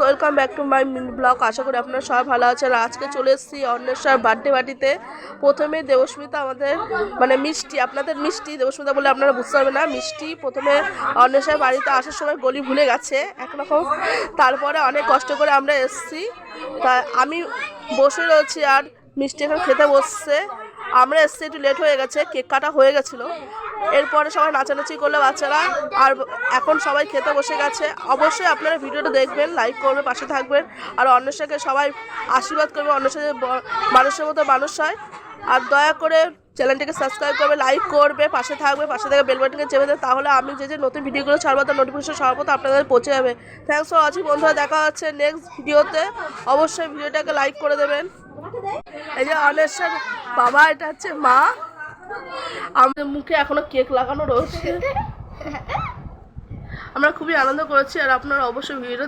Welcome back to my blog. আশা করি আপনারা সবাই ভালো আছেন। আজকে চলে এসেছি অন্বেষার বার্থডে পার্টিতে। প্রথমে দেবস্মিতা আমাদের মানে মিষ্টি, আপনাদের মিষ্টি দেবস্মিতা বলে আপনারা বুঝতে পারবেন না। মিষ্টি প্রথমে অন্বেষার বাড়িতে আসার সময় গলি ভুলে গেছে একরকম। তারপরে অনেক কষ্ট করে আমরা এসেছি। তা আমি বসে রয়েছি আর মিষ্টি এখন খেতে বসছে। আমরা এসছি একটু লেট হয়ে গেছে, কেক কাটা হয়ে গেছিলো। এরপরে সবাই নাচানাচি করলে বাচ্চারা, আর এখন সবাই খেতে বসে গেছে। অবশ্যই আপনারা ভিডিওটা দেখবেন, লাইক করবেন, পাশে থাকবেন। আর অন্বেষাকে সবাই আশীর্বাদ করবে, অন্বেষা যে মানুষের মতো মানুষ হয়। আর দয়া করে চ্যানেলটিকে সাবস্ক্রাইব করবে, লাইক করবে, পাশে থাকবে, পাশে থেকে বেল বাটনকে চেপে দেবে। তাহলে আমি যে নতুন ভিডিওগুলো ছাড়বো তার নোটিফিকেশন সর্বপ্রথম আপনাদের পৌঁছে যাবে। থ্যাংকস ফর ওয়াচিং বন্ধুরা, দেখা হচ্ছে নেক্সট ভিডিওতে। অবশ্যই ভিডিওটাকে লাইক করে দেবেন। এই যে অন্বেষার বাবা, এটা হচ্ছে মা। আমাদের মুখে এখনো কেক লাগানো রয়েছে। আমরা খুবই আনন্দ করেছি আর আপনারা অবশ্যই ভিডিও